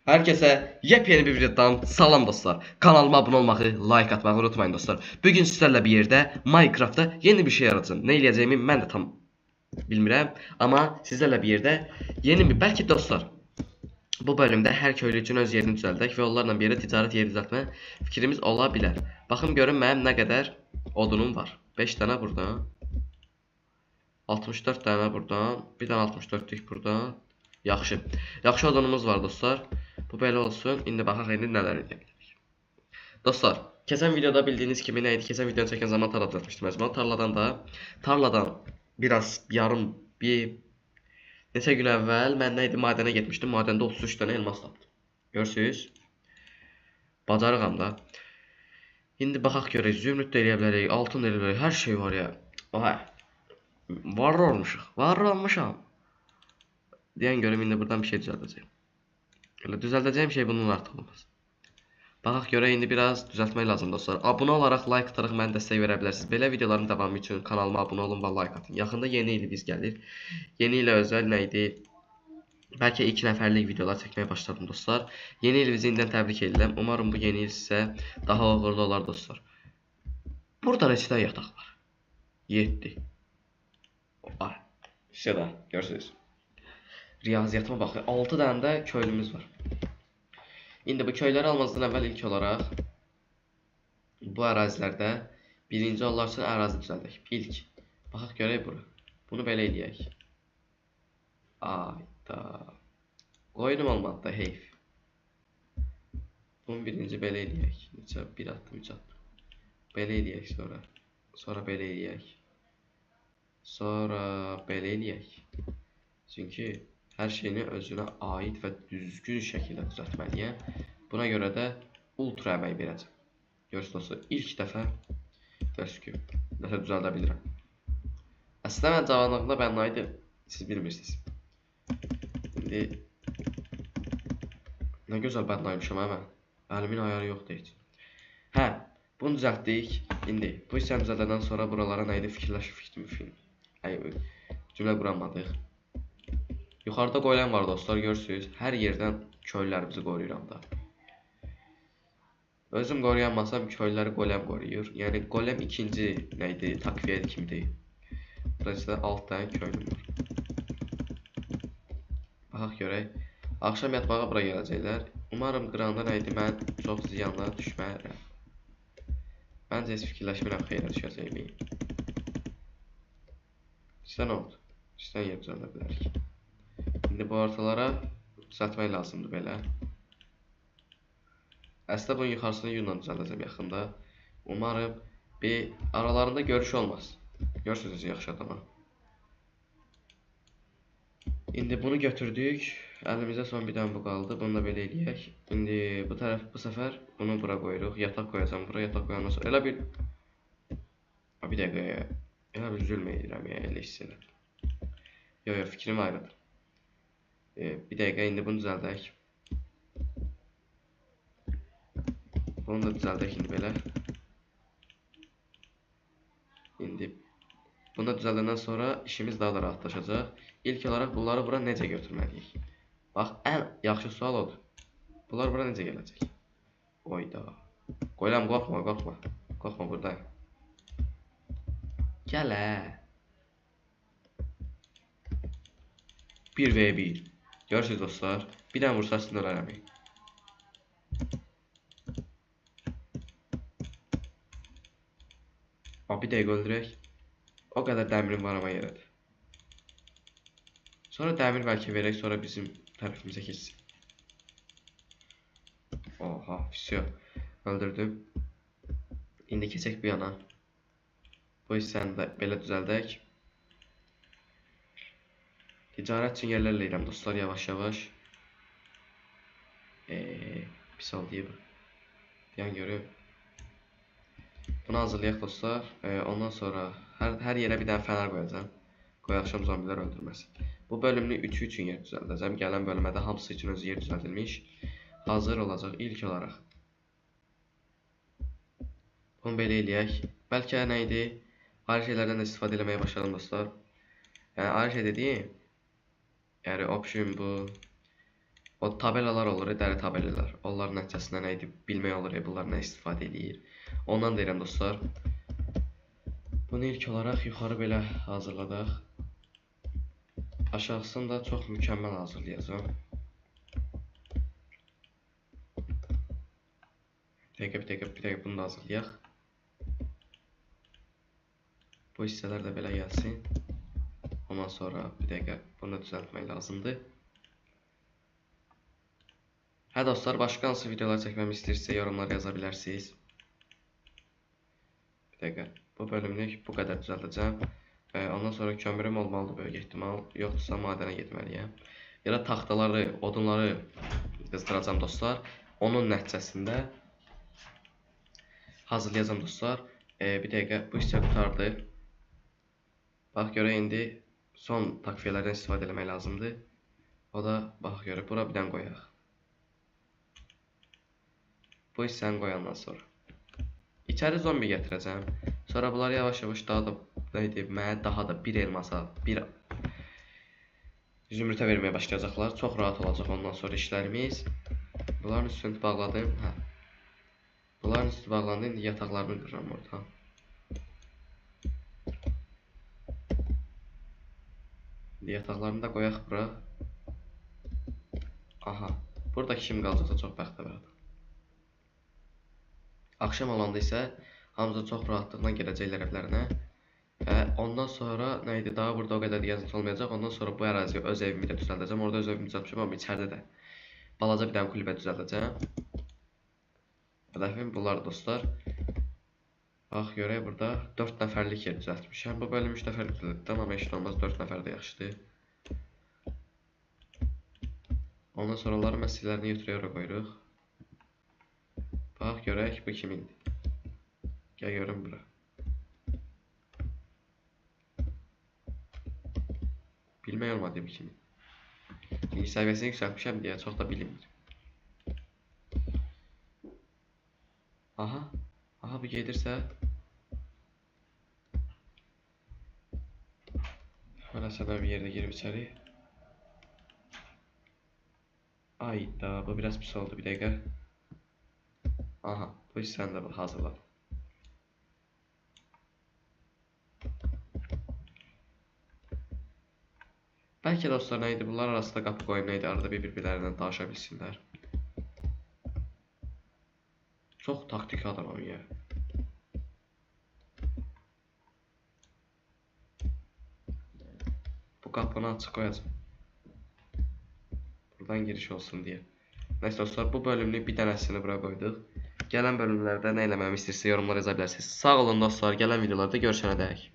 Herkese yepyeni bir videodan salam dostlar. Kanalıma abone olmayı, like atmayı unutmayın dostlar. Bugün sizlerle bir yerde Minecraft'ta yeni bir şey yaratacağım. Ne eləyəcəyimi ben de tam bilmirəm. Ama sizlerle bir yerde yeni bir belki dostlar. Bu bölümde her köylü için öz yerini düzəldək ve onlarla bir yere ticaret yeri düzəltmə fikrimiz ola bilər. Baxın görün mənim nə qədər odunum var. 5 tane buradan. 64 tane buradan. Bir tane 64'lük buradan. Yaxşı. Yaxşı odunumuz var dostlar. Bu belə olsun. İndi baxaq indi nələr edə bilərik. Dostlar, keçən videoda bildiyiniz kimi nə idi? Keçən videonu çəkən zaman tarla düzəltmişdim özümə. Tarladan biraz yarım bir neçə gün əvvəl mən nə idi madənə getmişdim. Madəndə 33 dənə elmas tapdım. Görürsüz? Bacarıqam da. İndi baxaq görək. Zümrüd də eləyə bilərik, altın da eləyə bilərik. Hər şey var ya. Oha. Var olmuşam. Deyən görüm indi buradan bir şey düzəldəcəyim. Elə düzəldəcəyim şey bunun artıq olmaz. Baxaq görək indi biraz düzəltmək lazım dostlar. Abunə olaraq like ataraq mənə dəstək verə bilərsiniz. Belə videoların davamı üçün kanalıma abunə olun və like atın. Yaxında yeni ilimiz gəlir. Yeni ilə özəl nə idi? Bəlkə 2 nəfərlik videolar çəkməyə başladım dostlar. Yeni ilinizi indidən təbrik edirəm. Umarım bu yeni il sizə daha uğurlu olar dostlar. Burada neçə dənə yataq var? 7. Opa. Şurada görürsünüz. Riyaziyatıma baxın. 6 dənə də köylümüz var. İndi bu köyləri almazdan əvvəl ilk olaraq bu ərazilərdə birinci onlar üçün ərazi düzəldək. İlk. Baxaq görək bura. Bunu belə eləyək. Ayda. Qoyunum olmadı da heyf. Bunu birinci belə eləyək. Neçə? 1 atdım, 3 atdım. Belə eləyək sonra. Sonra belə eləyək. Sonra belə eləyək. Çünki hər şeyini özünə aid və düzgün şəkildə düzəltməliyəm. Buna görə də ultra əmək verəcəm. Görürsünüz dostlar, ilk dəfə görürsünüz ki, nəsə düzəldə bilirəm. Əslində mən cavanlığımda mən nə idim? Siz bilmirsiniz. İndi nə gözəl bədnaymışam mən. Əlimin ayarı yoxdur heç. Hə, bunu düzəltdik. İndi bu hissəni düzəldəndən sonra buralara nə idi fikirləşib. Cümlə quramadıq. Yuxarıda golem var dostlar, görürsünüz. Hər yerdən köylərimizi qoruyuram da. Özüm qoruyanmasam köyləri golem qoruyur. Yəni golem ikinci nə idi? Takviyə kimidir. Burası da 6 dənə köylüm var. Baxaq görək. Axşam yatmağa bura gələcəklər. Umarım qıranda nə idi? Mən çox ziyanlara düşmərəm. Məncə heç fikirləşmirəm xeyrə düşəcəyimi. İşte nə oldu? İşte yer düzəldə bilərik. İndi bu ortalara düzəltmək lazımdır belə. Əslində bunun yuxarısını yunla düzəldəcəm yaxında. Umarım bir aralarında görüş olmaz. Görürsünüz yaxşı adama. İndi bunu götürdük. Əlimizdə son bir dənə bu qaldı. Bunu da belə eləyək. İndi bu tərəf bu səfər bunu bura qoyuruq. Yataq qoyacam bura. Yataq qoyandan sonra elə bir dəqiqə. Elə bir zülm edirəm ya elə hiss edirəm. Yox, fikrim ayrıdır. Bir dəqiqə indi bunu düzəldək. Bunu da düzəldək indi belə. İndi bunu da düzəldəndən sonra işimiz daha da rahatlaşacaq. İlk olaraq bunları bura necə götürməliyik? Bax, ən yaxşı sual odur. Bunlar bura necə gələcək? Oyda. Qoyuram, qorxma. Qorxma buradayım. Gələ. 1v1. Görürsünüz dostlar. Bir dənə vursa sizin ölərəmək. Bir dəqiqə öldürək. O qədər dəmirim var ama yerədir. Sonra dəmir bəlkə verək, sonra bizim tərəfimizə keçsin. Oha, fisyo. Öldürdüm. İndi keçək bu yana. Bu hissəni də belə düzəldək. Ticarət üçün yerlər eləyirəm dostlar, yavaş-yavaş. Pis oldu deyib. Deyən görüb. Bunu hazırlayaq dostlar. Ondan sonra hər yerə bir dənə fənər qoyacağım. Qoy axşam zombilər öldürməsin. Bu bölümünü 3 üçün yer düzəldəcəm. Gələn bölmədə hamısı üçün öz yer düzəldilmiş. Hazır olacaq ilk olaraq. Bunu belə eləyək. Bəlkə nə idi? Ayrı şeylərdən də istifadə eləməyə başladım dostlar. Yəni ayrı şey dediyim, yəni option bu. O tabelalar olur, dəri tabelalar. Onların nəticəsində nə idi bilmək olur, bunlar nə istifadə edir. Ondan deyirəm dostlar. Bunu ilk olaraq yuxarı belə hazırladaq. Aşağısını da çox mükəmməl hazırlayacağım. Bir dəqiqə bunu da hazırlayaq. Bu hissələr də belə gəlsin. Ondan sonra bir dəqiqə bunu da düzəltmək lazımdır. Hə dostlar, başqa hansı videolar çəkməmi istəyirsə yorumlara yaza bilərsiniz. Bir dəqiqə, bu bölümlük bu qədər düzəldəcəm. Ondan sonra kömürüm olmalıdır böyük ehtimal. Yoxdursa madənə getməliyəm. Ya da taxtaları, odunları qızdıracam dostlar. Onun nəticəsində hazırlayacam dostlar. Bir dəqiqə, bu hissə qutardı. Bax görə indi son takviyelərdən istifadə etmək lazımdır. O da bax görə bura bir dənə qoyaq. Bu hissəni qoyandan sonra İçəri zombi gətirəcəm. Sonra bunları yavaş-yavaş daha da bir elmasa, bir zümrütə verməyə başlayacaqlar. Çox rahat olacaq ondan sonra işlərimiz. Bunların üstünü bağladım. Hə. Bunların üstü bağlandı. İndi yataqlarını qırıram orada. İndi yataqlarını da qoyaq bura. Aha. Burada kim qalacaqsa çox bəxtəvərdir. Axşam olanda isə hamısı çox rahatlıqla gələcəklər evlərinə. Ondan sonra nə idi? Daha burada o qədər gəzinti olmayacaq. Ondan sonra bu əraziyə öz evimi də düzəldəcəm. Orada öz evimi düzəltmişəm, amma içəridə də balaca bir dənə kulübə düzəldəcəm. Hədəfim bunlar dostlar. Bax görək burada 4 nəfərlik yer düzəltmişəm. Bu bölüm 3 nəfərlik düzəltdim, amma heç olmaz 4 nəfər də yaxşıdır. Ondan sonra onların məsələlərini götürüb qoyuruq. Bax görək bu kimindir. Gəl görün bura. Bilmək olmadı bu kimin. Çünki səviyyəsini yüksəltmişəm deyə çox da bilinmir. Aha. Aha bu gedirsə. Hələ səbəb yerdə girib içəri. Ayda bu biraz pis oldu bir dəqiqə. Aha bu hissəni də hazırladım. Bəlkə dostlar nə idi? Bunlar arasında qapı qoyum nə idi? Arada bir-birlərindən danışa bilsinlər. Çox taktik adamam ya. Bu qapını açıq qoyacağım. Buradan giriş olsun deyə. Nəysə dostlar, bu bölümlük bir dənəsini bura qoyduq. Gələn bölümlərdə nə eləməmi istəyirsə yorumlara yaza bilərsiniz. Sağ olun dostlar, gələn videolarda görüşənədək.